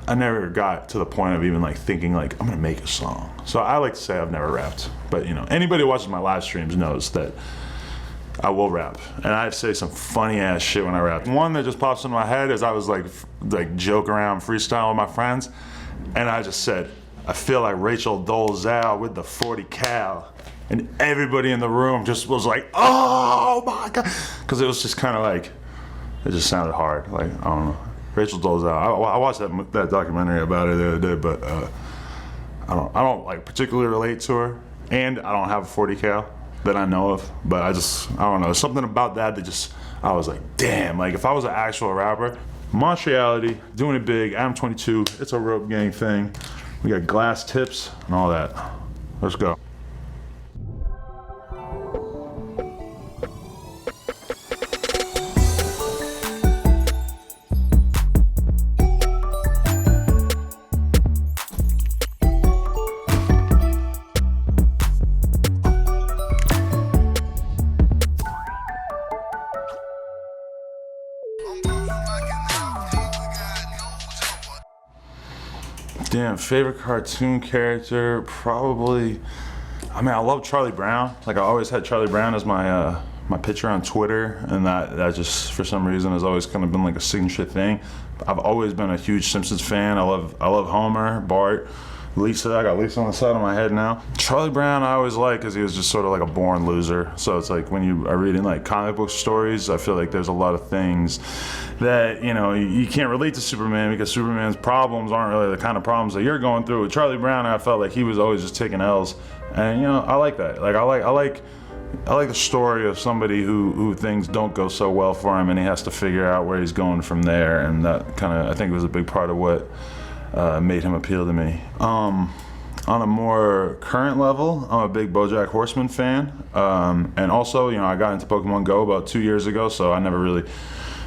I never got to the point of even like thinking like I'm gonna make a song. So I like to say I've never rapped, but you know, anybody who watches my live streams knows that I will rap, and I say some funny ass shit when I rap. One that just pops into my head is I was like joke around freestyle with my friends, and I just said, I feel like Rachel Dolezal with the 40 cal, and everybody in the room just was like, oh my god, because it was just kind of like, it just sounded hard. Like, I don't know, Rachel Dolezal. I watched that documentary about her the other day, but I don't like particularly relate to her, and I don't have a 40 cal that I know of, but I don't know, something about that just, I was like, damn, like if I was an actual rapper. MONTREALITY, doing it big, Adam22, it's a rope gang thing. We got glass tips and all that. Let's go. Damn, favorite cartoon character, probably, I mean, I love Charlie Brown. Like, I always had Charlie Brown as my my picture on Twitter, and that just, for some reason, has always kind of been like a signature thing. I've always been a huge Simpsons fan. I love Homer, Bart, Lisa. I got Lisa on the side of my head now. Charlie Brown I always liked because he was just sort of like a born loser. So it's like when you are reading like comic book stories, I feel like there's a lot of things that, you know, you can't relate to Superman because Superman's problems aren't really the kind of problems that you're going through. With Charlie Brown, I felt like he was always just taking L's, and you know, I like that. Like I like the story of somebody who things don't go so well for him, and he has to figure out where he's going from there, and that kind of, I think, was a big part of what made him appeal to me. On a more current level, I'm a big BoJack Horseman fan, and also, you know, I got into Pokemon Go about 2 years ago, so I never really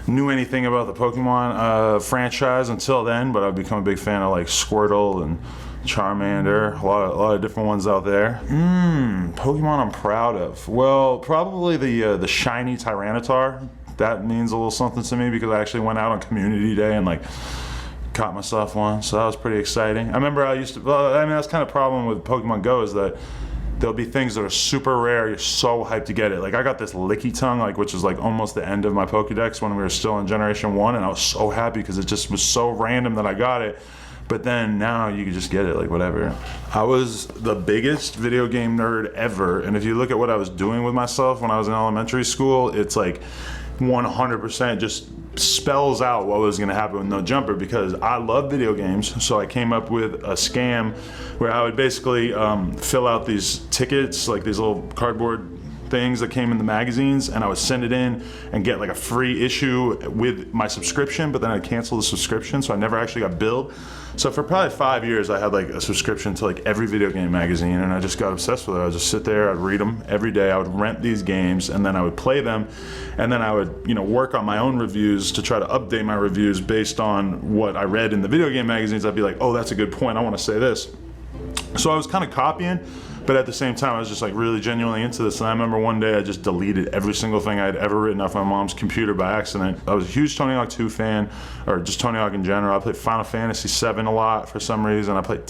knew anything about the Pokemon franchise until then, but I've become a big fan of like Squirtle and Charmander, a lot of different ones out there. Pokemon I'm proud of. Well, probably the shiny Tyranitar. That means a little something to me because I actually went out on Community Day and like caught myself one, so that was pretty exciting. I remember I used to, well, I mean, that's kind of problem with Pokemon Go is that there'll be things that are super rare, you're so hyped to get it. Like I got this Licky Tongue, like, which is like almost the end of my Pokedex when we were still in Generation 1, and I was so happy because it just was so random that I got it. But then now you can just get it, like whatever. I was the biggest video game nerd ever, and if you look at what I was doing with myself when I was in elementary school, it's like 100% just spells out what was gonna happen with No Jumper because I love video games. So I came up with a scam where I would basically fill out these tickets, like these little cardboard things that came in the magazines, and I would send it in and get like a free issue with my subscription, but then I'd cancel the subscription, so I never actually got billed. So for probably 5 years, I had like a subscription to like every video game magazine, and I just got obsessed with it. I would just sit there, I'd read them every day, I would rent these games, and then I would play them, and then I would, you know, work on my own reviews to try to update my reviews based on what I read in the video game magazines. I'd be like, oh, that's a good point, I want to say this. So I was kind of copying, but at the same time, I was just like really genuinely into this. And I remember one day I just deleted every single thing I had ever written off my mom's computer by accident. I was a huge Tony Hawk 2 fan, or just Tony Hawk in general. I played Final Fantasy 7 a lot for some reason. I played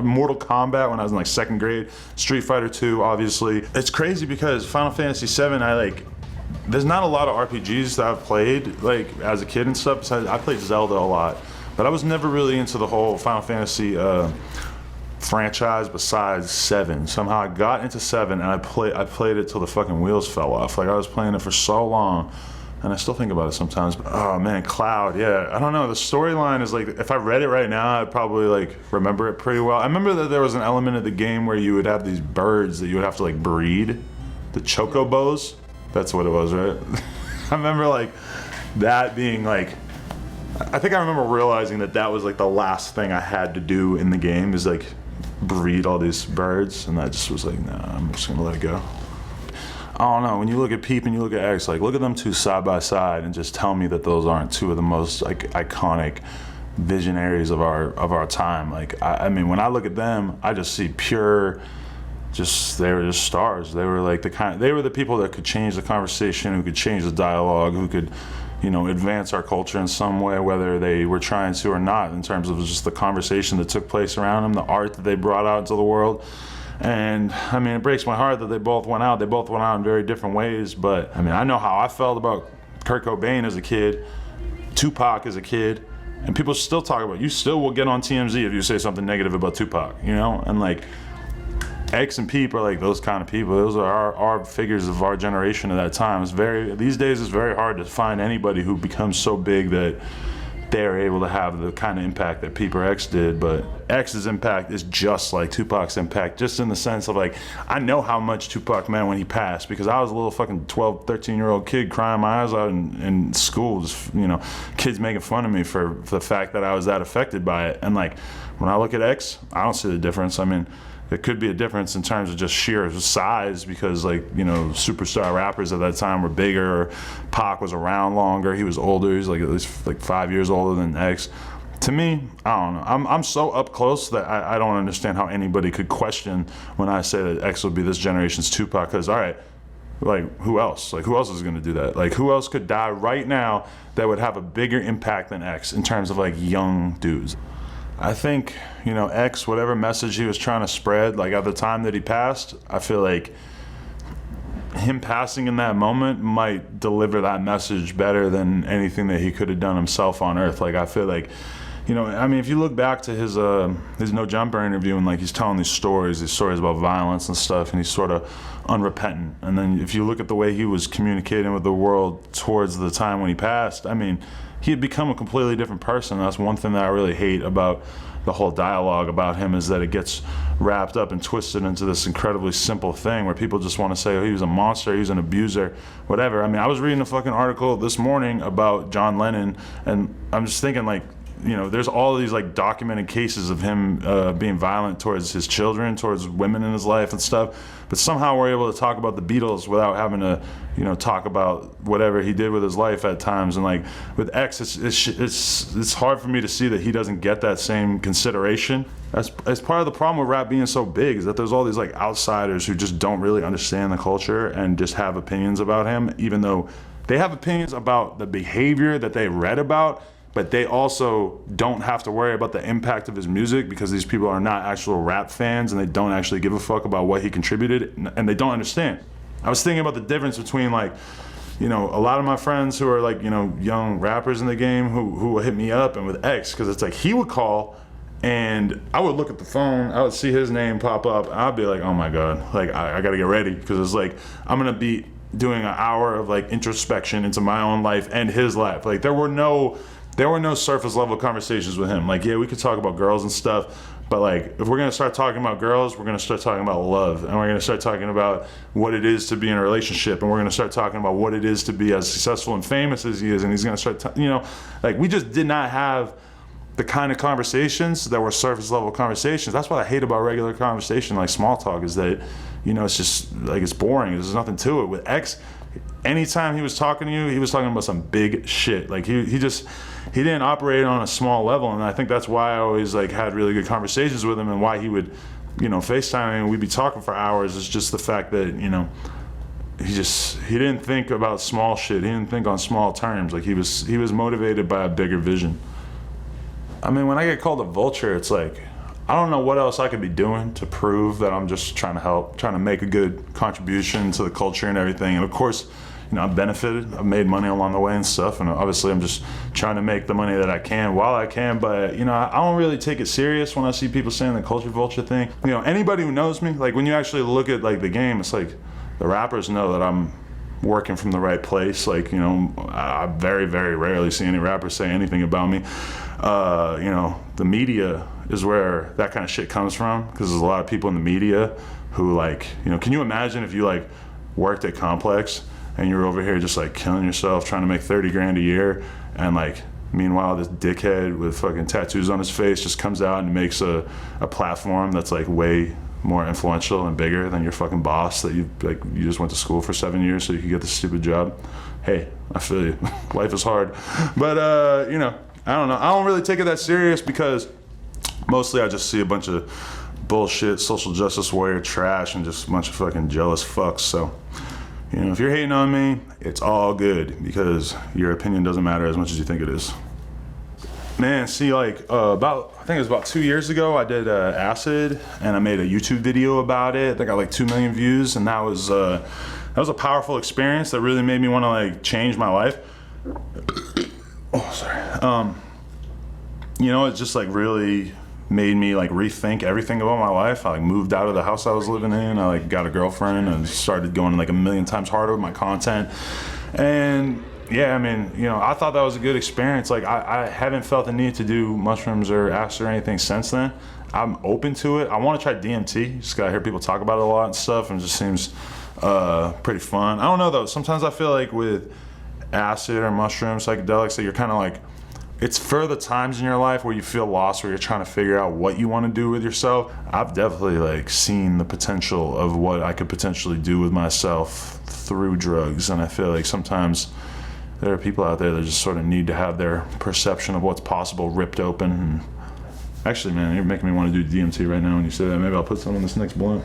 Mortal Kombat when I was in like 2nd grade. Street Fighter 2, obviously. It's crazy because Final Fantasy 7, there's not a lot of RPGs that I've played like as a kid and stuff. Besides, I played Zelda a lot, but I was never really into the whole Final Fantasy franchise besides 7. Somehow I got into 7 and I played it till the fucking wheels fell off. Like I was playing it for so long, and I still think about it sometimes. But, oh man, Cloud, yeah, I don't know. The storyline is like, if I read it right now, I'd probably like remember it pretty well. I remember that there was an element of the game where you would have these birds that you would have to like breed, the chocobos. That's what it was, right? I remember like that being like, I think I remember realizing that was like the last thing I had to do in the game is like breed all these birds, and I just was like, nah, I'm just gonna let it go. I don't know, when you look at Peep and you look at X, like look at them two side by side and just tell me that those aren't two of the most like iconic visionaries of our time. Like I mean, when I look at them, I just see pure, they were just stars. They were like they were the people that could change the conversation, who could change the dialogue, who could you know, advance our culture in some way, whether they were trying to or not, in terms of just the conversation that took place around them, the art that they brought out into the world. And I mean, it breaks my heart that they both went out. They both went out in very different ways, but I mean, I know how I felt about Kurt Cobain as a kid, Tupac as a kid, and people still talk about, you still will get on TMZ if you say something negative about Tupac, you know? And like, X and Peep are like those kind of people. Those are our figures of our generation at that time. These days it's very hard to find anybody who becomes so big that they're able to have the kind of impact that Peep or X did. But X's impact is just like Tupac's impact, just in the sense of like, I know how much Tupac meant when he passed, because I was a little fucking 12, 13-year-old kid crying my eyes out in school, just, you know, kids making fun of me for the fact that I was that affected by it. And like, when I look at X, I don't see the difference. I mean, there could be a difference in terms of just sheer size, because like, you know, superstar rappers at that time were bigger, or Pac was around longer, he was older, he's like at least like 5 years older than X. To me, I don't know, I'm so up close that I don't understand how anybody could question when I say that X would be this generation's Tupac, because all right, like who else? Like who else is gonna do that? Like who else could die right now that would have a bigger impact than X in terms of like young dudes? I think, you know, X, whatever message he was trying to spread, like at the time that he passed, I feel like him passing in that moment might deliver that message better than anything that he could have done himself on Earth. Like, I feel like, you know, I mean, if you look back to his No Jumper interview, and like he's telling these stories about violence and stuff, and he's sort of unrepentant. And then if you look at the way he was communicating with the world towards the time when he passed, I mean, he had become a completely different person. That's one thing that I really hate about the whole dialogue about him, is that it gets wrapped up and twisted into this incredibly simple thing where people just want to say, oh, he was a monster, he was an abuser, whatever. I mean, I was reading a fucking article this morning about John Lennon, and I'm just thinking, like, you know, there's all these like documented cases of him being violent towards his children, towards women in his life and stuff, but somehow we're able to talk about the Beatles without having to, you know, talk about whatever he did with his life at times. And like with X, it's hard for me to see that he doesn't get that same consideration. As part of the problem with rap being so big, is that there's all these like outsiders who just don't really understand the culture and just have opinions about him, even though they have opinions about the behavior that they read about, but they also don't have to worry about the impact of his music, because these people are not actual rap fans and they don't actually give a fuck about what he contributed, and they don't understand. I was thinking about the difference between, like, you know, a lot of my friends who are like, you know, young rappers in the game who would hit me up, and with X, because it's like he would call and I would look at the phone, I would see his name pop up, and I'd be like, oh my God, like I gotta get ready, because it's like I'm gonna be doing an hour of like introspection into my own life and his life. Like there were no surface level conversations with him. Like, yeah, we could talk about girls and stuff, but like, if we're gonna start talking about girls, we're gonna start talking about love, and we're gonna start talking about what it is to be in a relationship, and we're gonna start talking about what it is to be as successful and famous as he is, and he's gonna start, you know, like we just did not have the kind of conversations that were surface level conversations. That's what I hate about regular conversation, like small talk, is that, you know, it's just like, it's boring, there's nothing to it. With X, anytime he was talking to you, he was talking about some big shit. Like he didn't operate on a small level, and I think that's why I always like had really good conversations with him, and why he would, you know, FaceTime and we'd be talking for hours. Is just the fact that, you know, he didn't think about small shit. He didn't think on small terms. Like he was motivated by a bigger vision. I mean, when I get called a vulture, it's like, I don't know what else I could be doing to prove that I'm just trying to help, trying to make a good contribution to the culture and everything. And of course, you know, I've benefited, I've made money along the way and stuff, and obviously I'm just trying to make the money that I can while I can, but, you know, I don't really take it serious when I see people saying the culture vulture thing. You know, anybody who knows me, like when you actually look at like the game, it's like the rappers know that I'm working from the right place. Like, you know, I very, very rarely see any rappers say anything about me. You know, the media is where that kind of shit comes from, because there's a lot of people in the media who, like, you know, can you imagine if you like worked at Complex and you're over here just like killing yourself trying to make 30 grand a year, and like meanwhile this dickhead with fucking tattoos on his face just comes out and makes a platform that's like way more influential and bigger than your fucking boss that you just went to school for 7 years so you could get this stupid job. Hey, I feel you. Life is hard. But you know, I don't know. I don't really take it that serious, because mostly I just see a bunch of bullshit, social justice warrior trash, and just a bunch of fucking jealous fucks. So, You know, if you're hating on me, it's all good, because your opinion doesn't matter as much as you think it is. Man, see, like I think it was about 2 years ago, I did acid, and I made a YouTube video about it that got like 2 million views, and that was a powerful experience that really made me want to like change my life. Oh, sorry. You know, it just like really made me like rethink everything about my life. I like moved out of the house I was living in. I like got a girlfriend and started going like 1,000,000 times harder with my content. And yeah, I mean, you know, I thought that was a good experience. Like I haven't felt the need to do mushrooms or acid or anything since then. I'm open to it. I want to try DMT. Just gotta hear people talk about it a lot and stuff, and it just seems pretty fun. I don't know though. Sometimes I feel like with acid or mushrooms, psychedelics, that you're kind of like, it's for the times in your life where you feel lost, where you're trying to figure out what you want to do with yourself. I've definitely like seen the potential of what I could potentially do with myself through drugs, and I feel like sometimes there are people out there that just sort of need to have their perception of what's possible ripped open. And actually, man, you're making me want to do DMT right now when you say that. Maybe I'll put some in this next blunt.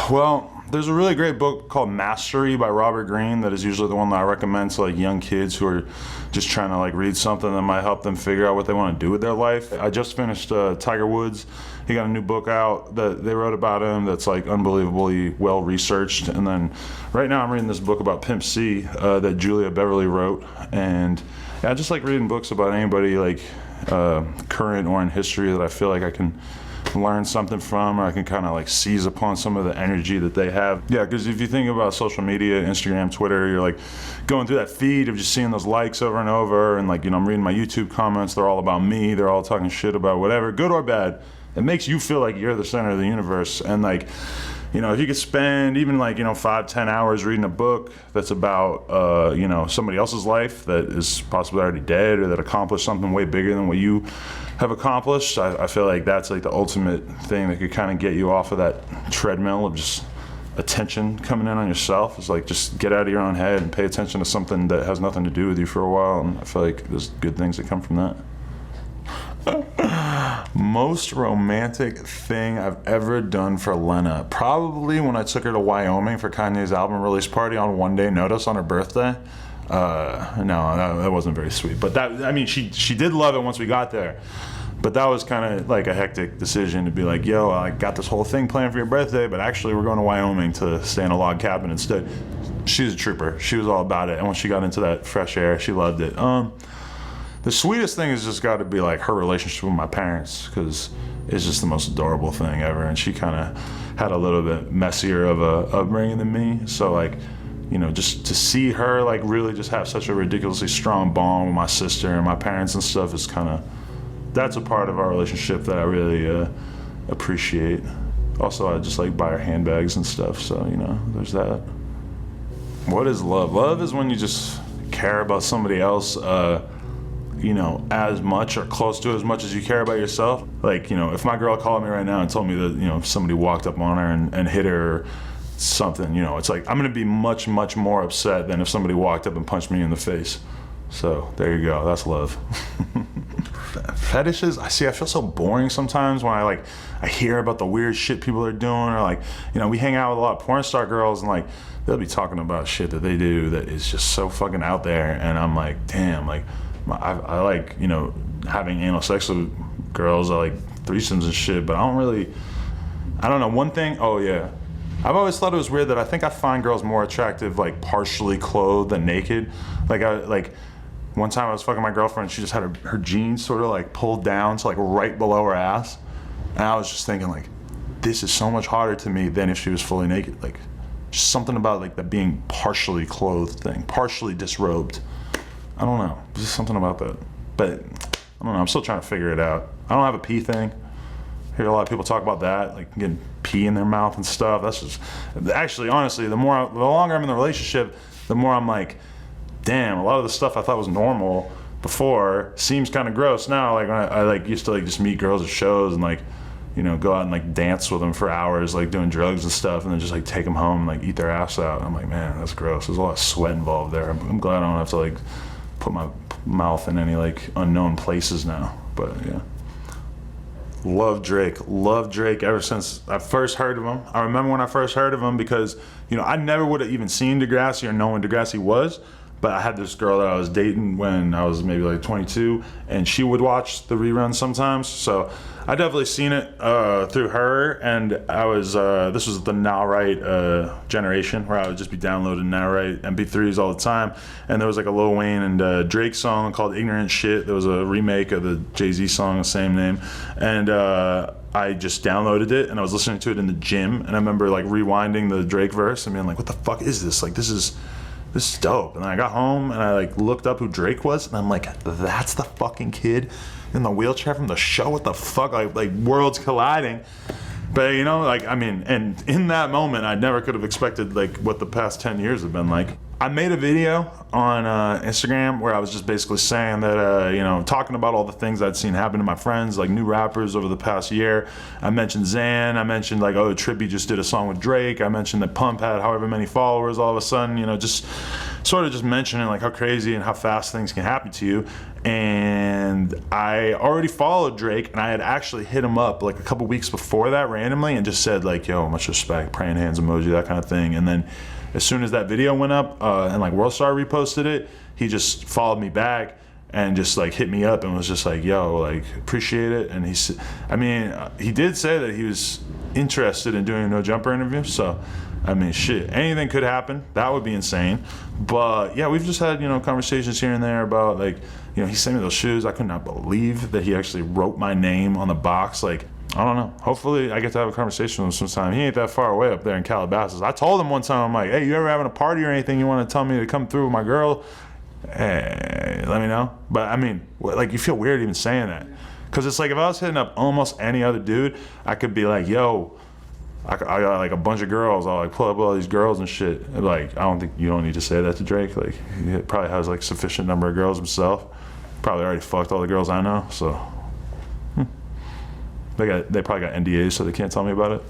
Well, there's a really great book called Mastery by Robert Greene that is usually the one that I recommend to like young kids who are just trying to like read something that might help them figure out what they want to do with their life. I just finished Tiger Woods. He got a new book out that they wrote about him that's like unbelievably well researched. And then right now I'm reading this book about Pimp C that Julia Beverly wrote. And yeah, I just like reading books about anybody like current or in history that I feel like I can learn something from, or I can kind of like seize upon some of the energy that they have. Yeah, because if you think about social media, Instagram, Twitter, you're like going through that feed of just seeing those likes over and over, and like, you know, I'm reading my YouTube comments, they're all about me, they're all talking shit about whatever, good or bad. It makes you feel like you're the center of the universe. And like, you know, if you could spend even like, you know, 5-10 hours reading a book that's about, you know, somebody else's life that is possibly already dead, or that accomplished something way bigger than what you have accomplished, I feel like that's like the ultimate thing that could kind of get you off of that treadmill of just attention coming in on yourself. It's like, just get out of your own head and pay attention to something that has nothing to do with you for a while. And I feel like there's good things that come from that. Most romantic thing I've ever done for Lena, probably when I took her to Wyoming for Kanye's album release party on 1 day notice on her birthday. No, that wasn't very sweet. But that, I mean, she did love it once we got there. But that was kind of like a hectic decision to be like, yo, I got this whole thing planned for your birthday, but actually we're going to Wyoming to stay in a log cabin instead. She's a trooper. She was all about it. And when she got into that fresh air, she loved it. The sweetest thing has just got to be like her relationship with my parents, because it's just the most adorable thing ever. And she kind of had a little bit messier of a upbringing than me. So like, you know, just to see her like really just have such a ridiculously strong bond with my sister and my parents and stuff is kind of, that's a part of our relationship that I really appreciate. Also, I just like buy her handbags and stuff, so, you know, there's that. What is love? Love is when you just care about somebody else, you know, as much or close to as much as you care about yourself. Like, you know, if my girl called me right now and told me that, you know, if somebody walked up on her and hit her or something, you know, it's like, I'm gonna be much, much more upset than if somebody walked up and punched me in the face. So there you go, that's love. Fetishes, I feel so boring sometimes when I hear about the weird shit people are doing, or like, you know, we hang out with a lot of porn star girls and like, they'll be talking about shit that they do that is just so fucking out there, and I'm like, damn, like, I like, you know, having anal sex with girls, I like threesomes and shit, but I don't know, one thing, oh yeah, I've always thought it was weird that I think I find girls more attractive like partially clothed than naked. Like one time I was fucking my girlfriend, she just had her jeans sort of like pulled down to like right below her ass, and I was just thinking like, this is so much harder to me than if she was fully naked. Like, just something about like the being partially clothed thing, partially disrobed. I don't know, there's just something about that. But I don't know, I'm still trying to figure it out. I don't have a pee thing. I hear a lot of people talk about that, like getting pee in their mouth and stuff. That's just, actually, honestly, the longer I'm in the relationship, the more I'm like, damn, a lot of the stuff I thought was normal before seems kind of gross now. Like when I like used to like just meet girls at shows and like, you know, go out and like dance with them for hours, like doing drugs and stuff, and then just like take them home and like eat their ass out. And I'm like, man, that's gross. There's a lot of sweat involved there. I'm glad I don't have to like put my mouth in any like unknown places now. But yeah. Love Drake ever since I first heard of him. I remember when I first heard of him because, you know, I never would have even seen Degrassi or known Degrassi was. But I had this girl that I was dating when I was maybe like 22, and she would watch the reruns sometimes. So I definitely seen it through her, and I was this was the Now Right generation where I would just be downloading Now Right MP3s all the time. And there was like a Lil Wayne and Drake song called Ignorant Shit. There was a remake of the Jay-Z song, the same name, and I just downloaded it and I was listening to it in the gym. And I remember like rewinding the Drake verse and being like, "What the fuck is this? Like, this is dope." And then I got home and I like looked up who Drake was, and I'm like, that's the fucking kid in the wheelchair from the show. What the fuck? Like worlds colliding. But you know, like, I mean, and in that moment, I never could have expected like what the past 10 years have been like. I made a video on Instagram where I was just basically saying that, you know, talking about all the things I'd seen happen to my friends, like new rappers over the past year. I mentioned Xan. I mentioned like, oh, Trippie just did a song with Drake. I mentioned that Pump had however many followers all of a sudden, you know, just sort of just mentioning like how crazy and how fast things can happen to you. And I already followed Drake, and I had actually hit him up like a couple weeks before that randomly and just said like, yo, much respect, praying hands emoji, that kind of thing. And then as soon as that video went up and like Worldstar reposted it, he just followed me back and just like hit me up and was just like, yo, like, appreciate it. And he did say that he was interested in doing a No Jumper interview. So, I mean, shit, anything could happen. That would be insane. But yeah, we've just had, you know, conversations here and there about like, you know, he sent me those shoes. I could not believe that he actually wrote my name on the box. Like, I don't know. Hopefully I get to have a conversation with him sometime. He ain't that far away up there in Calabasas. I told him one time, I'm like, hey, you ever having a party or anything you want to tell me to come through with my girl? Hey, let me know. But I mean, like, you feel weird even saying that. Because it's like if I was hitting up almost any other dude, I could be like, yo, I got like a bunch of girls. I'll like pull up all these girls and shit. Like, I don't think you don't need to say that to Drake. Like, he probably has like sufficient number of girls himself. Probably already fucked all the girls I know, so. They probably got NDAs, so they can't tell me about it.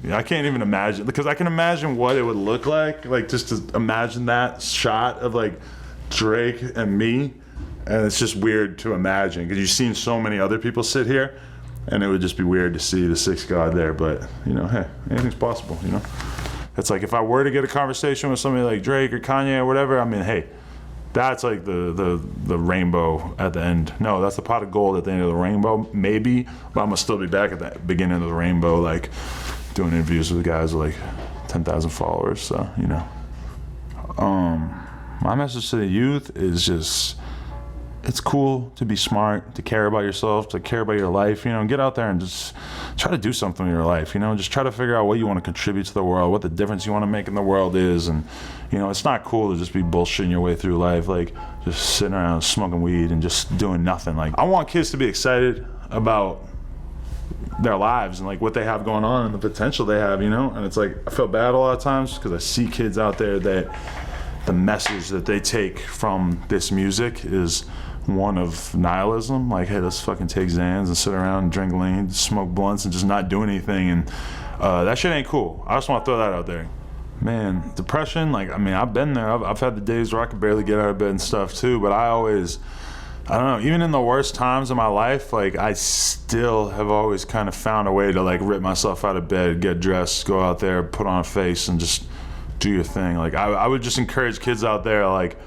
Yeah, I can't even imagine, because I can imagine what it would look like just to imagine that shot of like Drake and me, and it's just weird to imagine because you've seen so many other people sit here, and it would just be weird to see the sixth god there. But you know, hey, anything's possible. You know, it's like if I were to get a conversation with somebody like Drake or Kanye or whatever, I mean, hey. That's like the rainbow at the end. No, that's the pot of gold at the end of the rainbow, maybe. But I'm gonna still be back at the beginning of the rainbow, like doing interviews with guys with like 10,000 followers. So you know, my message to the youth is just, it's cool to be smart, to care about yourself, to care about your life. You know, get out there and just try to do something in your life. You know, just try to figure out what you want to contribute to the world, what the difference you want to make in the world is. And you know, it's not cool to just be bullshitting your way through life, like just sitting around smoking weed and just doing nothing. Like, I want kids to be excited about their lives and like what they have going on and the potential they have, you know. And it's like, I feel bad a lot of times because I see kids out there that the message that they take from this music is one of nihilism, like, hey, let's fucking take Xans and sit around and drink lean, smoke blunts and just not do anything. And that shit ain't cool. I just want to throw that out there. Man, depression, like, I mean, I've been there. I've had the days where I could barely get out of bed and stuff too, but I don't know, even in the worst times of my life, like, I still have always kind of found a way to like rip myself out of bed, get dressed, go out there, put on a face and just do your thing. Like, I would just encourage kids out there, like,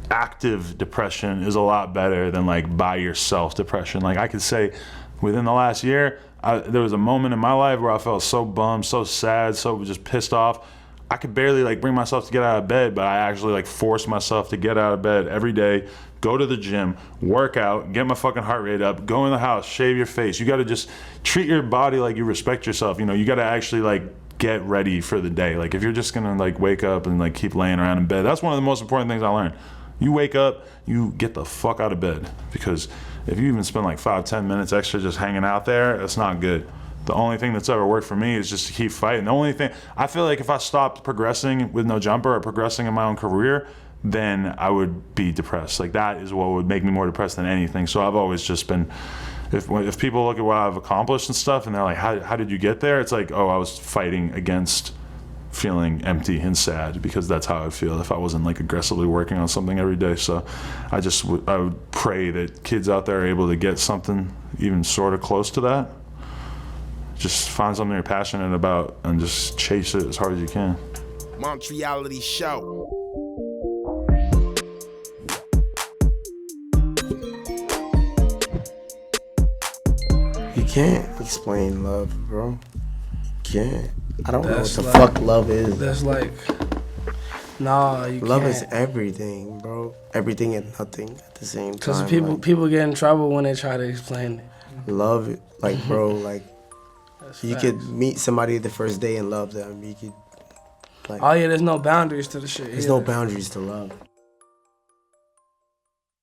active depression is a lot better than like by yourself depression. Like, I could say within the last year, there was a moment in my life where I felt so bummed, so sad, so just pissed off. I could barely like bring myself to get out of bed, but I actually like forced myself to get out of bed every day, go to the gym, work out, get my fucking heart rate up, go in the house, shave your face. You got to just treat your body like you respect yourself. You know, you got to actually like get ready for the day. Like, if you're just gonna like wake up and like keep laying around in bed, that's one of the most important things I learned. You wake up, you get the fuck out of bed, because if you even spend like 5-10 minutes extra just hanging out there, it's not good. The only thing that's ever worked for me is just to keep fighting. The only thing, I feel like if I stopped progressing with No Jumper or progressing in my own career, then I would be depressed. Like, that is what would make me more depressed than anything. So I've always just been, if people look at what I've accomplished and stuff and they're like, how did you get there? It's like, oh, I was fighting against feeling empty and sad, because that's how I feel if I wasn't like aggressively working on something every day. So I would pray that kids out there are able to get something even sort of close to that. Just find something you're passionate about and just chase it as hard as you can. MONTREALITY show. You can't explain love, bro. You can't. I don't know what the fuck love is. That's like, nah, you love can't. is everything, bro. Everything and nothing at the same time. Because people get in trouble when they try to explain it. Love, like, bro, like, That's you facts. could meet somebody the first day and love them. You could, like, Oh yeah, there's no boundaries to the shit. there's no boundaries to love.